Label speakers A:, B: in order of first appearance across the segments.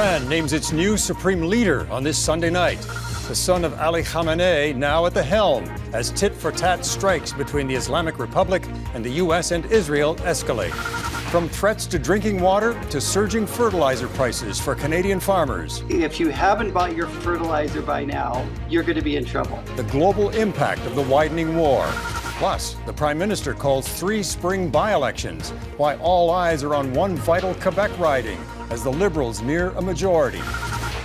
A: Iran names its new supreme leader on this Sunday night. The son of Ali Khamenei now at the helm as tit-for-tat strikes between the Islamic Republic and the U.S. and Israel escalate. From threats to drinking water to surging fertilizer prices for Canadian farmers.
B: If you haven't bought your fertilizer by now, you're going to be in trouble.
A: The global impact of the widening war. Plus, the Prime Minister calls 3 spring by-elections, why all eyes are on one vital Quebec riding as the Liberals near a majority.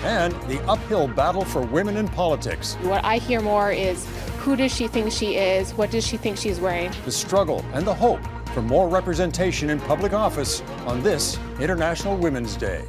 A: And the uphill battle for women in politics.
C: What I hear more is, who does she think she is? What does she think she's wearing?
A: The struggle and the hope for more representation in public office on this International Women's Day.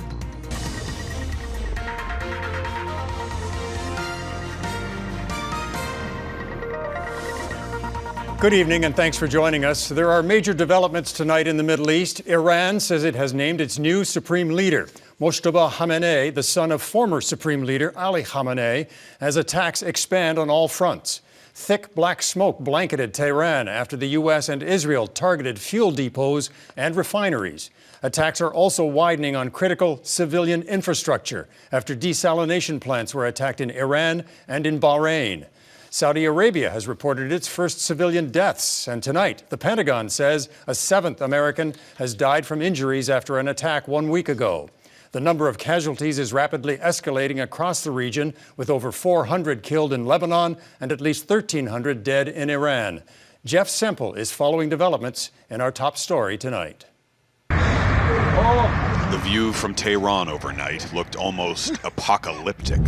A: Good evening and thanks for joining us. There are major developments tonight in the Middle East. Iran says it has named its new supreme leader. Mojtaba Khamenei, the son of former supreme leader Ali Khamenei, as attacks expand on all fronts. Thick black smoke blanketed Tehran after the U.S. and Israel targeted fuel depots and refineries. Attacks are also widening on critical civilian infrastructure after desalination plants were attacked in Iran and in Bahrain. Saudi Arabia has reported its first civilian deaths, and tonight the Pentagon says a 7th American has died from injuries after an attack 1 week ago. The number of casualties is rapidly escalating across the region, with over 400 killed in Lebanon and at least 1,300 dead in Iran. Jeff Semple is following developments in our top story tonight.
D: The view from Tehran overnight looked almost apocalyptic.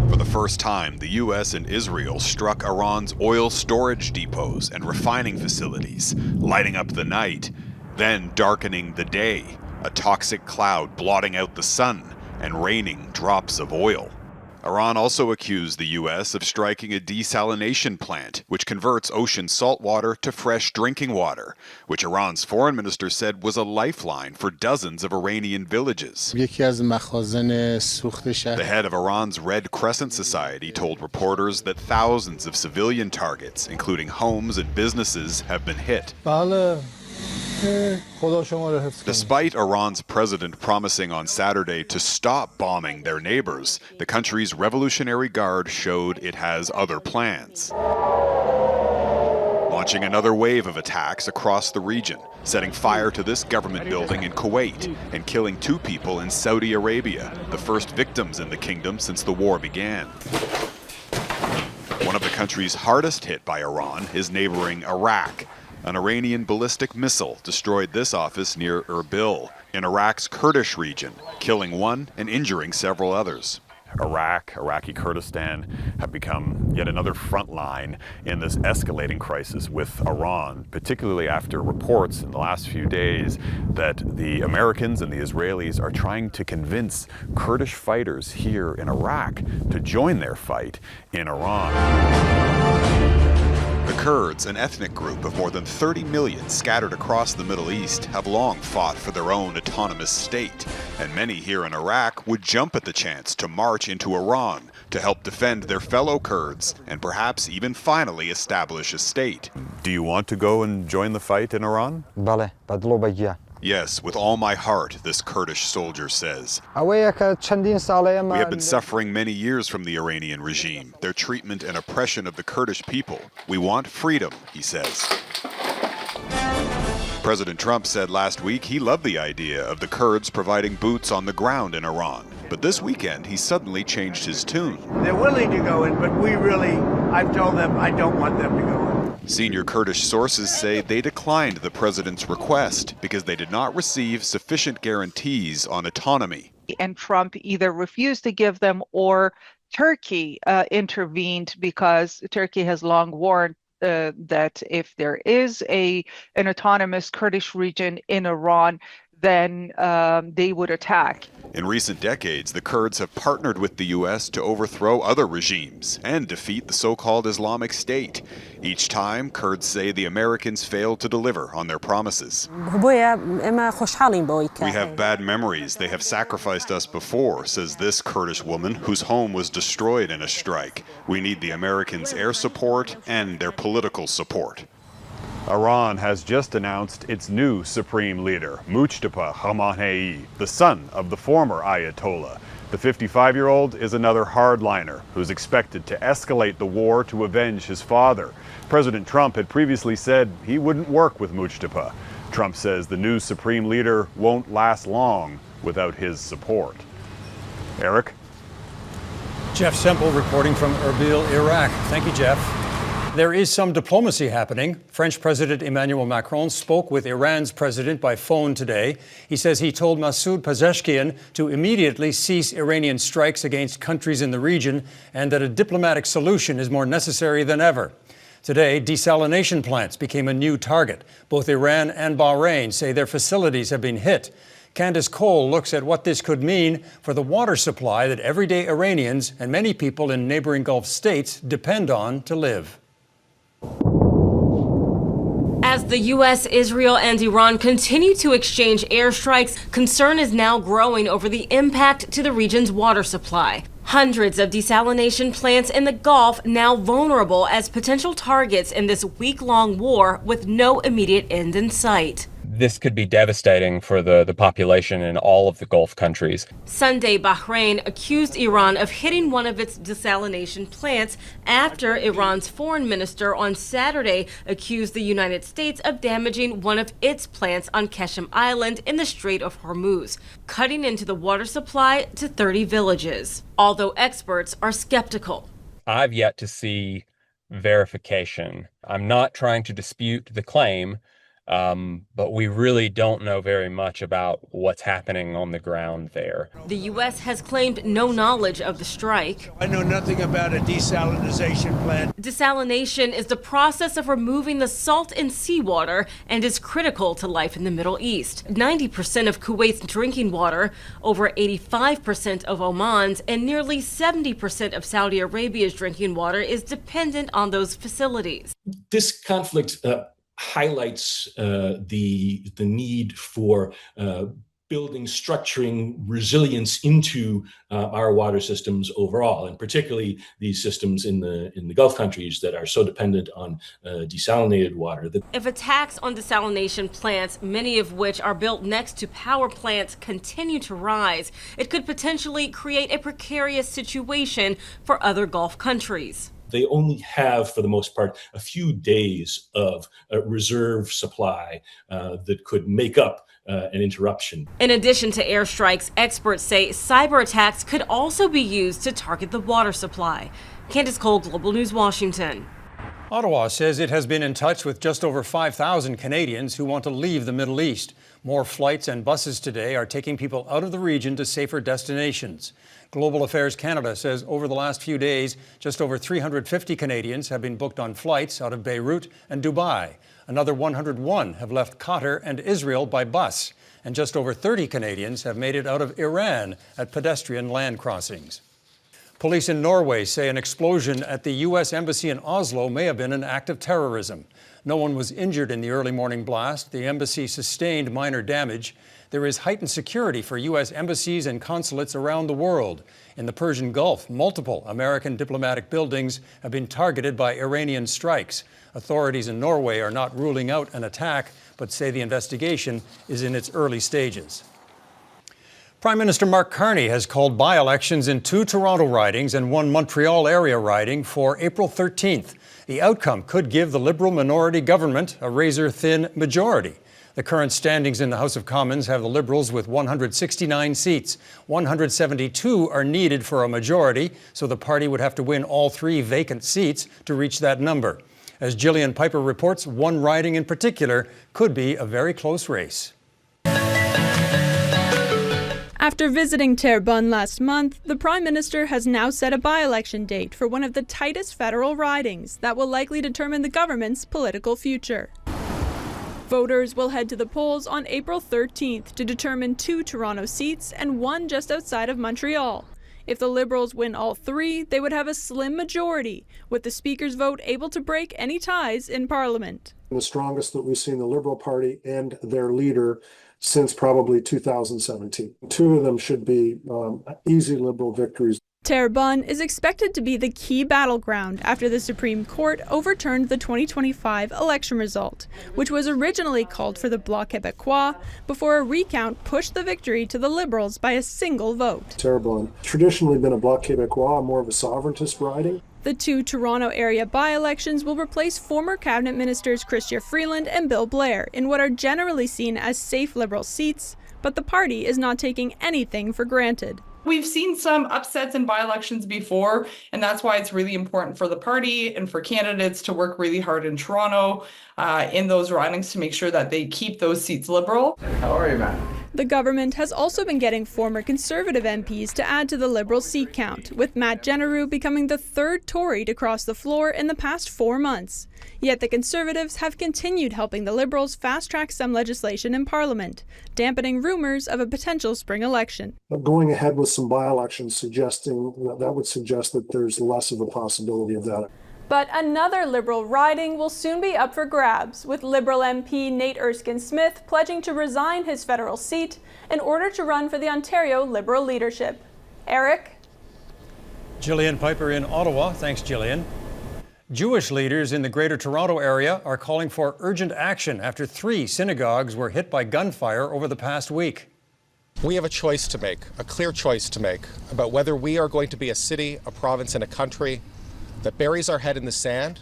D: For the first time, the U.S. and Israel struck Iran's oil storage depots and refining facilities, lighting up the night, then darkening the day. A toxic cloud blotting out the sun and raining drops of oil. Iran also accused the U.S. of striking a desalination plant, which converts ocean salt water to fresh drinking water, which Iran's foreign minister said was a lifeline for dozens of Iranian villages. The head of Iran's Red Crescent Society told reporters that thousands of civilian targets, including homes and businesses, have been hit. Despite Iran's president promising on Saturday to stop bombing their neighbors, the country's Revolutionary Guard showed it has other plans. Launching another wave of attacks across the region, setting fire to this government building in Kuwait and killing 2 people in Saudi Arabia, the first victims in the kingdom since the war began. One of the countries hardest hit by Iran is neighboring Iraq. An Iranian ballistic missile destroyed this office near Erbil, in Iraq's Kurdish region, killing 1 and injuring several others. Iraqi Kurdistan have become yet another front line in this escalating crisis with Iran, particularly after reports in the last few days that the Americans and the Israelis are trying to convince Kurdish fighters here in Iraq to join their fight in Iran. The Kurds, an ethnic group of more than 30 million scattered across the Middle East, have long fought for their own autonomous state, and many here in Iraq would jump at the chance to march into Iran to help defend their fellow Kurds and perhaps even finally establish a state. Do you want to go and join the fight in Iran? Yes, with all my heart, this Kurdish soldier says. We have been suffering many years from the Iranian regime, their treatment and oppression of the Kurdish people. We want freedom, he says. President Trump said last week he loved the idea of the Kurds providing boots on the ground in Iran. But this weekend, he suddenly changed his tune.
E: They're willing to go in, but I've told them I don't want them to go in.
D: Senior Kurdish sources say they declined the president's request because they did not receive sufficient guarantees on autonomy.
F: And Trump either refused to give them or Turkey intervened because Turkey has long warned that if there is an autonomous Kurdish region in Iran, then they would attack.
D: In recent decades, the Kurds have partnered with the U.S. to overthrow other regimes and defeat the so-called Islamic State. Each time, Kurds say the Americans failed to deliver on their promises. We have bad memories. They have sacrificed us before, says this Kurdish woman whose home was destroyed in a strike. We need the Americans' air support and their political support. Iran has just announced its new supreme leader, Mojtaba Khamenei, the son of the former Ayatollah. The 55-year-old is another hardliner who's expected to escalate the war to avenge his father. President Trump had previously said he wouldn't work with Mojtaba. Trump says the new supreme leader won't last long without his support. Eric?
A: Jeff Semple reporting from Erbil, Iraq. Thank you, Jeff. There is some diplomacy happening. French President Emmanuel Macron spoke with Iran's president by phone today. He says he told Masoud Pezeshkian to immediately cease Iranian strikes against countries in the region and that a diplomatic solution is more necessary than ever. Today, desalination plants became a new target. Both Iran and Bahrain say their facilities have been hit. Candice Cole looks at what this could mean for the water supply that everyday Iranians and many people in neighboring Gulf states depend on to live.
G: As the U.S., Israel, and Iran continue to exchange airstrikes, concern is now growing over the impact to the region's water supply. Hundreds of desalination plants in the Gulf now vulnerable as potential targets in this week-long war with no immediate end in sight.
H: This could be devastating for the population in all of the Gulf countries.
G: Sunday, Bahrain accused Iran of hitting one of its desalination plants after Iran's foreign minister on Saturday accused the United States of damaging one of its plants on Qeshm Island in the Strait of Hormuz, cutting into the water supply to 30 villages. Although experts are skeptical.
H: I've yet to see verification. I'm not trying to dispute the claim, but we really don't know very much about what's happening on the ground there.
G: The U.S. has claimed no knowledge of the strike.
E: I know nothing about a desalination plant.
G: Desalination is the process of removing the salt in seawater and is critical to life in the Middle East. 90% of Kuwait's drinking water, over 85% of Oman's, and nearly 70% of Saudi Arabia's drinking water is dependent on those facilities.
I: This conflict highlights the need for building, structuring resilience into our water systems overall, and particularly these systems in the Gulf countries that are so dependent on desalinated water.
G: If attacks on desalination plants, many of which are built next to power plants, continue to rise, it could potentially create a precarious situation for other Gulf countries.
I: They only have, for the most part, a few days of reserve supply that could make up an interruption.
G: In addition to airstrikes, experts say cyber attacks could also be used to target the water supply. Candice Cole, Global News, Washington.
A: Ottawa says it has been in touch with just over 5,000 Canadians who want to leave the Middle East. More flights and buses today are taking people out of the region to safer destinations. Global Affairs Canada says over the last few days, just over 350 Canadians have been booked on flights out of Beirut and Dubai. Another 101 have left Qatar and Israel by bus. And just over 30 Canadians have made it out of Iran at pedestrian land crossings. Police in Norway say an explosion at the U.S. Embassy in Oslo may have been an act of terrorism. No one was injured in the early morning blast. The embassy sustained minor damage. There is heightened security for U.S. embassies and consulates around the world. In the Persian Gulf, multiple American diplomatic buildings have been targeted by Iranian strikes. Authorities in Norway are not ruling out an attack, but say the investigation is in its early stages. Prime Minister Mark Carney has called by-elections in 2 Toronto ridings and 1 Montreal area riding for April 13th. The outcome could give the Liberal minority government a razor-thin majority. The current standings in the House of Commons have the Liberals with 169 seats. 172 are needed for a majority, so the party would have to win all 3 vacant seats to reach that number. As Gillian Piper reports, 1 riding in particular could be a very close race.
J: After visiting Terrebonne last month, the Prime Minister has now set a by-election date for one of the tightest federal ridings that will likely determine the government's political future. Voters will head to the polls on April 13th to determine 2 Toronto seats and 1 just outside of Montreal. If the Liberals win all 3, they would have a slim majority, with the Speaker's vote able to break any ties in Parliament.
K: The strongest that we've seen the Liberal Party and their leader since probably 2017. 2 of them should be easy Liberal victories.
J: Terrebonne is expected to be the key battleground after the Supreme Court overturned the 2025 election result, which was originally called for the Bloc Québécois before a recount pushed the victory to the Liberals by a single vote.
K: Terrebonne traditionally been a Bloc Québécois, more of a sovereigntist riding.
J: The two Toronto area by-elections will replace former cabinet ministers Chrystia Freeland and Bill Blair in what are generally seen as safe Liberal seats, but the party is not taking anything for granted.
L: We've seen some upsets in by-elections before, and that's why it's really important for the party and for candidates to work really hard in Toronto in those ridings to make sure that they keep those seats Liberal.
B: How are you, man?
J: The government has also been getting former Conservative MPs to add to the Liberal seat count, with Matt Genereux becoming the third Tory to cross the floor in the past 4 months. Yet the Conservatives have continued helping the Liberals fast-track some legislation in Parliament, dampening rumours of a potential spring election.
K: Going ahead with some by-elections suggesting that would suggest that there's less of a possibility of that.
J: But another Liberal riding will soon be up for grabs, with Liberal MP Nate Erskine-Smith pledging to resign his federal seat in order to run for the Ontario Liberal leadership. Eric?
A: Gillian Piper in Ottawa. Thanks, Gillian. Jewish leaders in the Greater Toronto area are calling for urgent action after 3 synagogues were hit by gunfire over the past week.
M: We have a choice to make, a clear choice to make, about whether we are going to be a city, a province, and a country that buries our head in the sand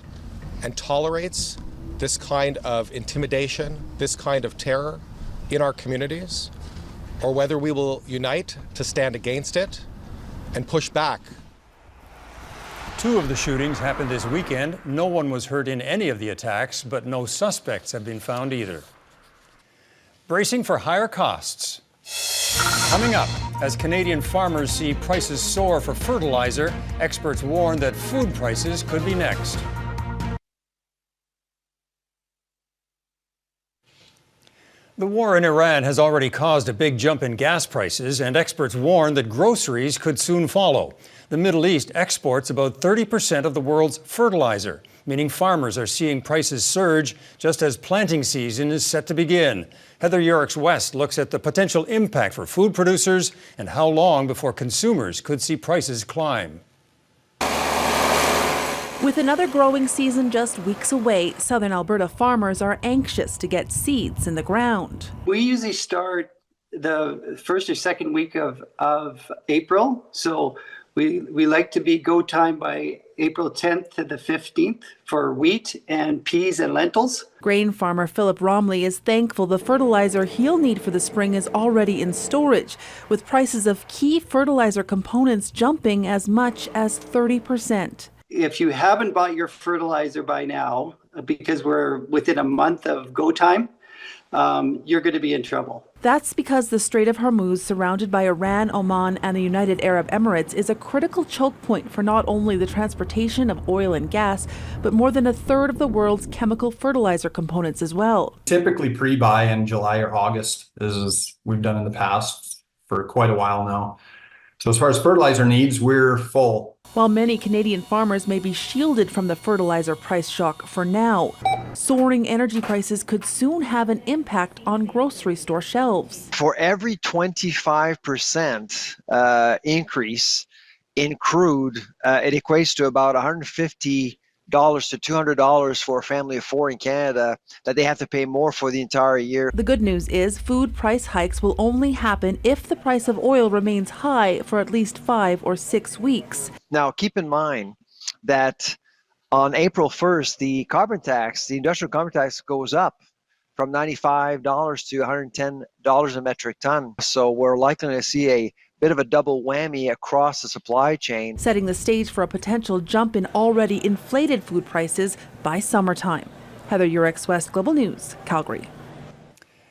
M: and tolerates this kind of intimidation, this kind of terror in our communities, or whether we will unite to stand against it and push back.
A: 2 of the shootings happened this weekend. No one was hurt in any of the attacks, but no suspects have been found either. Bracing for higher costs. Coming up, as Canadian farmers see prices soar for fertilizer, experts warn that food prices could be next. The war in Iran has already caused a big jump in gas prices, and experts warn that groceries could soon follow. The Middle East exports about 30% of the world's fertilizer, meaning farmers are seeing prices surge just as planting season is set to begin. Heather Yorick's West looks at the potential impact for food producers and how long before consumers could see prices climb.
N: With another growing season just weeks away, southern Alberta farmers are anxious to get seeds in the ground.
B: We usually start the first or second week of April. So we like to be go time by April 10th to the 15th for wheat and peas and lentils.
N: Grain farmer Philip Romley is thankful the fertilizer he'll need for the spring is already in storage, with prices of key fertilizer components jumping as much as 30%.
B: If you haven't bought your fertilizer by now, because we're within a month of go time, you're going to be in trouble.
N: That's because the Strait of Hormuz, surrounded by Iran, Oman, and the United Arab Emirates, is a critical choke point for not only the transportation of oil and gas, but more than a third of the world's chemical fertilizer components as well.
O: Typically pre-buy in July or August, as we've done in the past for quite a while now. So as far as fertilizer needs, we're full.
N: While many Canadian farmers may be shielded from the fertilizer price shock for now, soaring energy prices could soon have an impact on grocery store shelves.
P: For every 25% increase in crude, it equates to about $150 to $200 for a family of 4 in Canada that they have to pay more for the entire year.
N: The good news is food price hikes will only happen if the price of oil remains high for at least 5 or 6 weeks.
P: Now, keep in mind that on April 1st, the carbon tax, the industrial carbon tax goes up from $95 to $110 a metric ton. So we're likely to see a bit of a double whammy across the supply chain,
N: setting the stage for a potential jump in already inflated food prices by summertime. Heather Yorick's West Global News, Calgary.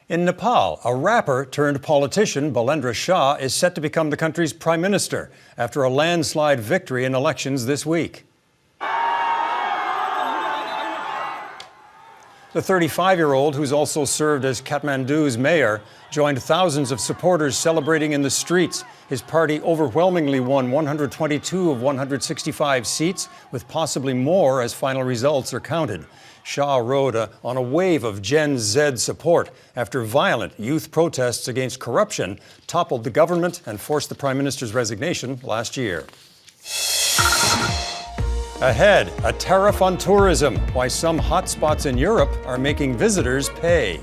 A: In Nepal, a rapper turned politician, Balendra Shah, is set to become the country's prime minister after a landslide victory in elections this week. The 35-year-old, who's also served as Kathmandu's mayor, joined thousands of supporters celebrating in the streets. His party overwhelmingly won 122 of 165 seats, with possibly more as final results are counted. Shah rode on a wave of Gen Z support after violent youth protests against corruption toppled the government and forced the prime minister's resignation last year. Ahead, a tariff on tourism, why some hotspots in Europe are making visitors pay.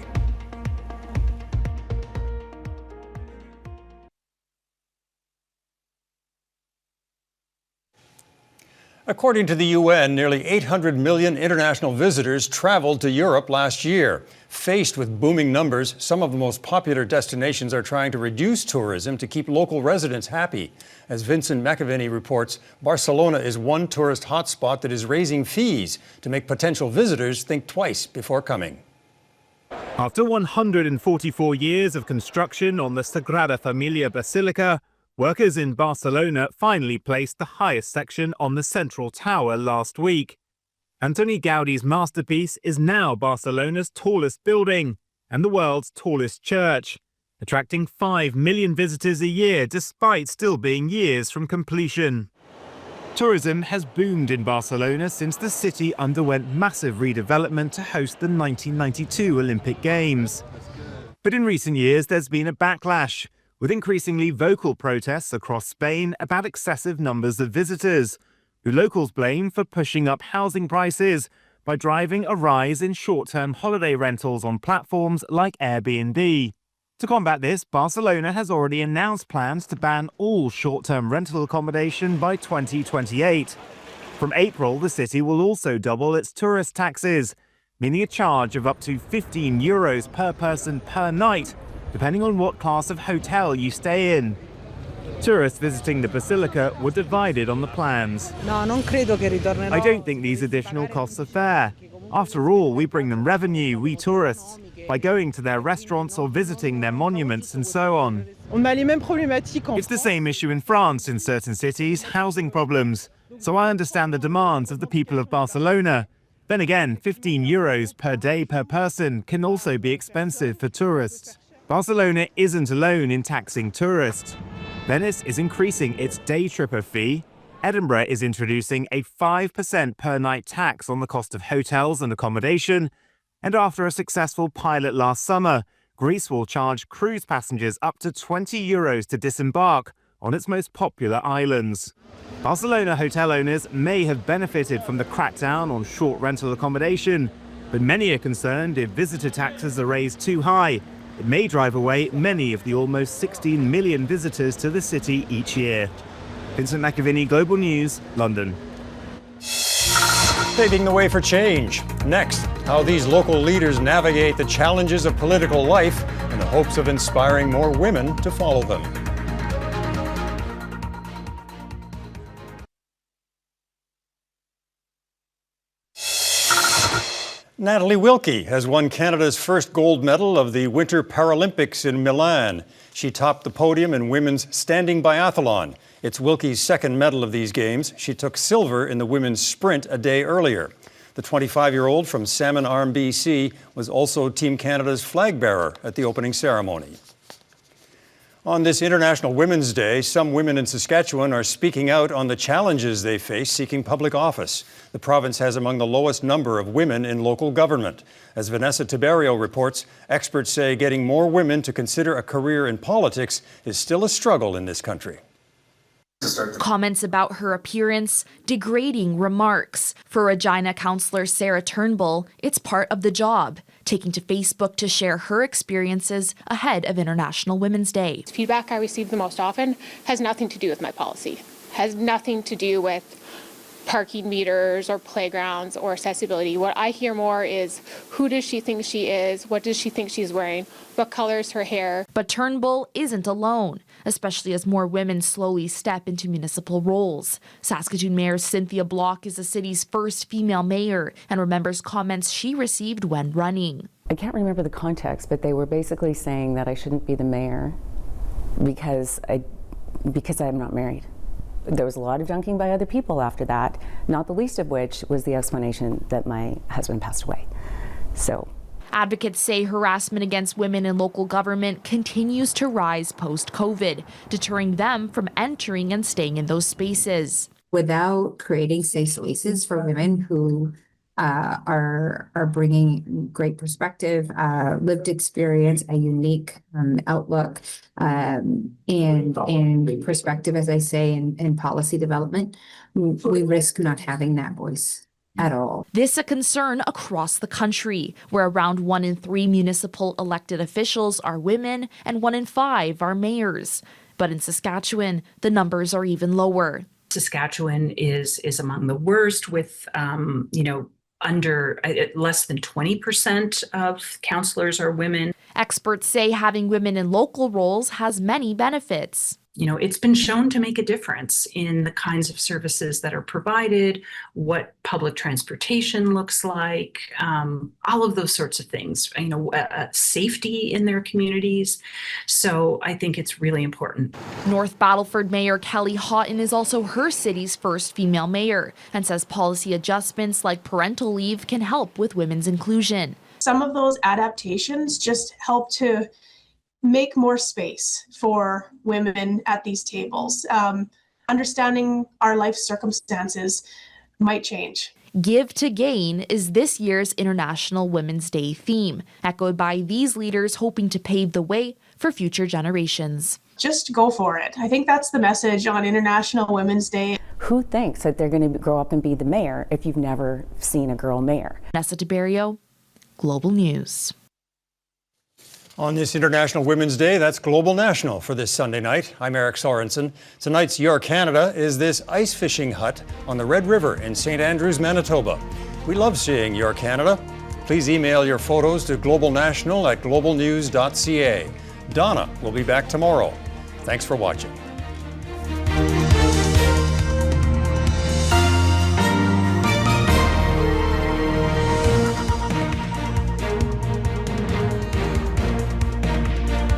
A: According to the UN, nearly 800 million international visitors traveled to Europe last year. Faced with booming numbers, some of the most popular destinations are trying to reduce tourism to keep local residents happy. As Vincent McAvenny reports, Barcelona is one tourist hotspot that is raising fees to make potential visitors think twice before coming.
Q: After 144 years of construction on the Sagrada Familia Basilica, workers in Barcelona finally placed the highest section on the central tower last week. Antoni Gaudi's masterpiece is now Barcelona's tallest building and the world's tallest church, attracting 5 million visitors a year despite still being years from completion. Tourism has boomed in Barcelona since the city underwent massive redevelopment to host the 1992 Olympic Games. But in recent years, there's been a backlash, with increasingly vocal protests across Spain about excessive numbers of visitors, who locals blame for pushing up housing prices by driving a rise in short-term holiday rentals on platforms like Airbnb. To combat this, Barcelona has already announced plans to ban all short-term rental accommodation by 2028. From April, the city will also double its tourist taxes, meaning a charge of up to €15 per person per night, depending on what class of hotel you stay in. Tourists visiting the Basilica were divided on the plans. I don't think these additional costs are fair. After all, we bring them revenue, we tourists, by going to their restaurants or visiting their monuments and so on. It's the same issue in France in certain cities, housing problems. So I understand the demands of the people of Barcelona. Then again, €15 per day per person can also be expensive for tourists. Barcelona isn't alone in taxing tourists. Venice is increasing its day tripper fee. Edinburgh is introducing a 5% per night tax on the cost of hotels and accommodation. And after a successful pilot last summer, Greece will charge cruise passengers up to €20 to disembark on its most popular islands. Barcelona hotel owners may have benefited from the crackdown on short rental accommodation, but many are concerned if visitor taxes are raised too high, it may drive away many of the almost 16 million visitors to the city each year. Vincent McAvenny, Global News, London.
A: Paving the way for change. Next, how these local leaders navigate the challenges of political life in the hopes of inspiring more women to follow them. Natalie Wilkie has won Canada's first gold medal of the Winter Paralympics in Milan. She topped the podium in women's standing biathlon. It's Wilkie's second medal of these games. She took silver in the women's sprint a day earlier. The 25-year-old from Salmon Arm, BC, was also Team Canada's flag bearer at the opening ceremony. On this International Women's Day, some women in Saskatchewan are speaking out on the challenges they face seeking public office. The province has among the lowest number of women in local government. As Vanessa Tiberio reports, experts say getting more women to consider a career in politics is still a struggle in this country.
R: Comments about her appearance, degrading remarks. For Regina councillor Sarah Turnbull, it's part of the job, taking to Facebook to share her experiences ahead of International Women's Day.
C: Feedback I receive the most often has nothing to do with my policy, has nothing to do with parking meters or playgrounds or accessibility. What I hear more is, who does she think she is? What does she think she's wearing? What color is her hair?
R: But Turnbull isn't alone, especially as more women slowly step into municipal roles. Saskatoon Mayor Cynthia Block is the city's first female mayor and remembers comments she received when running.
S: I can't remember the context, but they were basically saying that I shouldn't be the mayor because I'm not married. There was a lot of dunking by other people after that, not the least of which was the explanation that my husband passed away. So,
R: advocates say harassment against women in local government continues to rise post-COVID, deterring them from entering and staying in those spaces.
T: Without creating safe spaces for women who are bringing great perspective, lived experience, a unique outlook, and perspective, as I say, in policy development. We risk not having that voice at all.
R: This a concern across the country, where around 1 in 3 municipal elected officials are women and 1 in 5 are mayors. But in Saskatchewan, the numbers are even lower.
U: Saskatchewan is among the worst, with under less than 20% of councillors are women.
R: Experts say having women in local roles has many benefits.
U: It's been shown to make a difference in the kinds of services that are provided, what public transportation looks like, all of those sorts of things, safety in their communities. So I think it's really important.
R: North Battleford Mayor Kelly Houghton is also her city's first female mayor and says policy adjustments like parental leave can help with women's inclusion.
V: Some of those adaptations just help to make more space for women at these tables. Understanding our life circumstances might change.
R: Give to Gain is this year's International Women's Day theme, echoed by these leaders hoping to pave the way for future generations.
V: Just go for it. I think that's the message on International Women's Day.
S: Who thinks that they're going to grow up and be the mayor if you've never seen a girl mayor?
R: Nessa DeBerrio, Global News.
A: On this International Women's Day, that's Global National for this Sunday night. I'm Eric Sorensen. Tonight's Your Canada is this ice fishing hut on the Red River in St. Andrews, Manitoba. We love seeing Your Canada. Please email your photos to globalnational@globalnews.ca. Donna will be back tomorrow. Thanks for watching.